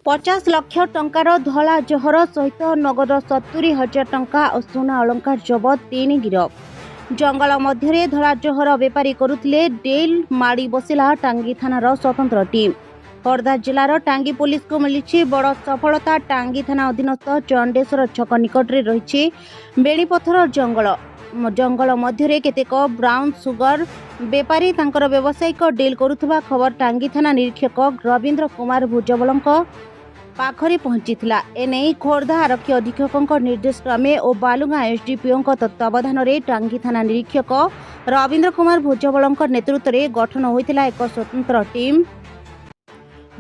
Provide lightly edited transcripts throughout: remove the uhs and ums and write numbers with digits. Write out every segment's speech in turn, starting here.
50 लाख टंकार धला जहर सहित नगद 70,000 टंका और सुना अलंकार जबत 3 गिरफ। जंगल मध्य धला जहर बेपारी करुथिले डेल माड़ी बसिला टांगी थानार स्वतंत्र टीम। खोर्धा जिलार टांगी पुलिस को मिली बड़ सफलता। टांगी थाना अधीनस्थ चंडेश्वर छक निकट में रही बेणीपथर जंगल मध्य केतेक ब्राउन सुगर बेपारी तांकर व्यावसायिक डील करुवा खबर टांगी थाना निरीक्षक रवींद्र कुमार भुजबल पाखरे पहुंचीला। एने खोर्धा आरक्षी अधीक्षक निर्देश क्रमे और बालुगां एसडीपीओ तत्वावधान में टांगी थाना निरीक्षक रवींद्र कुमार भुजबल नेतृत्व में गठन होता एक स्वतंत्र टीम।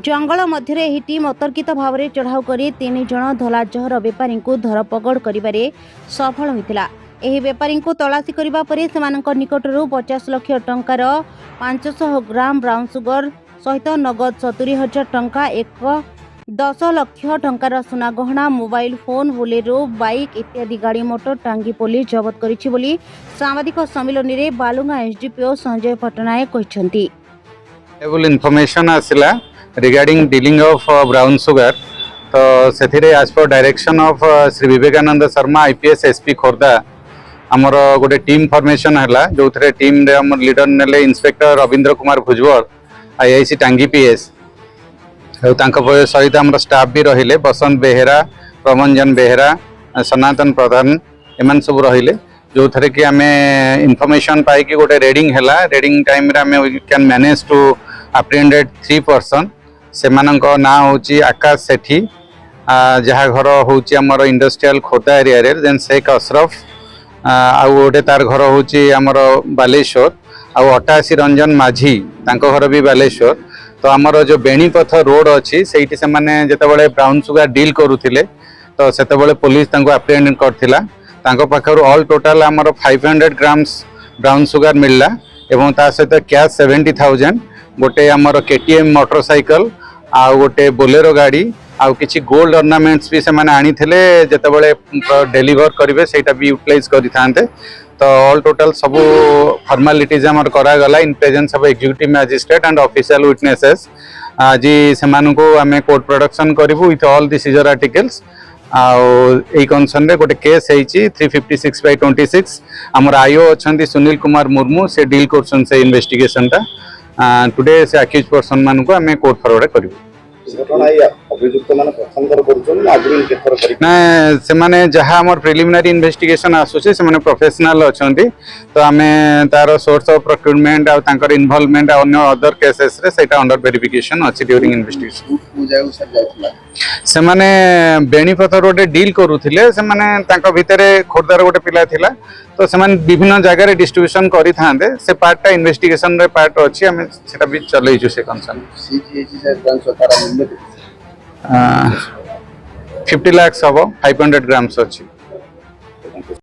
जंगल मध्य यह टीम अतर्कित भाव में चढ़ाऊ कर 3 जन धला जहर बेपारी को धरपगड़ कर सफल होता। एही बेपारी को तलाशी करने पर निकटरू 50 लाख टंकार 500 ग्राम ब्राउन सुगर सहित नगद 70,000 टंका 10 लाख टंकार सुना गहना मोबाइल फोन बोलेरो बाइक इत्यादि गाड़ी मोटर टांगी पुलिस जबत करिछि बोली सांबादिक सम्मेलन में बालुगां एसडीपीओ संजय पट्टनायक कहछंती। इन्फॉर्मेशन आसिला regarding dealing of brown sugar तो सेथिरे as per direction of Shri Vivekananda Sharma IPS SP Khordha आमर गोटे टीम फॉर्मेशन है जो टीम रे हमर लीडर नेले इंस्पेक्टर रवींद्र कुमार भुजबल आईआईसी टांगी पीएस सहित आम स्टाफ भी रहिले बसंत बेहेरा प्रमंजन बेहेरा सनातन प्रधान एम सब रहिले जो थे कि आम इनफॉरमेशन पाई गोटे रेडिंग है raiding time we can manage to apprehended 3 person से ना हूँ आकाश सेठी जहाँ घर हूँ आमर इंडस्ट्रियल खोर्धा एरिया रे देन शेख अशरफ आउ गोटे तार घर हूँ आमर बालेश्वर आउ 88 रंजन माझी तांको घर भी बालेश्वर। तो आमर जो बेणीपथ रोड अच्छी से जितेबाला ब्राउन सुगर डील करुले तो सेतेबाला पुलिस अप्रिहेंड करथिला तांको पाखरु ऑल टोटाल आमर 500 ग्राम्स ब्राउन सुगर मिलला एवं ता सहित कैश 70,000 गोटे आमर केटीएम मोटरसाइकल आउ गोटे बोलेरो गाड़ी आउ किछि गोल्ड ऑर्नामेंट्स भी से माने आनी थिले जेतेबाला डिलीवर करिवे सेटा भी यूटिलाइज करिथांते। तो ऑल टोटल सब फॉर्मालिटीज आमर करा गला in presence of executive magistrate and official witnesses. आज सेमानन को आमे कोर्ट प्रोडक्शन करिवु with all the seizure articles आउ कनसर्न रे गोटे केस है 356/26 आमर आईओ अच्छा सुनील कुमार मुर्मू से डील करछन से इन्वेस्टिगेशन टा टुडे से अक्यूज पर्सन मान को आमे कोर्ट फॉरवर्ड करिवु। ना से माने जहाँ आमर प्रिलिमिनरी इन्वेस्टिगेशन आसुचे से माने प्रोफेशनल अच्छी तो आमे तार सोर्स ऑफ प्रोक्यूरमेंट आ तांकर इन्वॉल्वमेंट आ अन्य अदर केसेस रे सेटा अंडर वेरिफिकेशन अछि ड्यूरिंग इन्वेस्टिगेशन। से माने बेणीपथ रोड डील करूथिले से माने तांको भितरे खोर्धार गोटे पिला थिला तो से माने विभिन्न जगह रे डिस्ट्रीब्यूशन करि थांदे से पार्टटा इन्वेस्टिगेशन रे पार्ट अछि आमे सेटा भी चलैछु से कंसर्न 50 लाख हम 500 ग्राम्स अच्छी।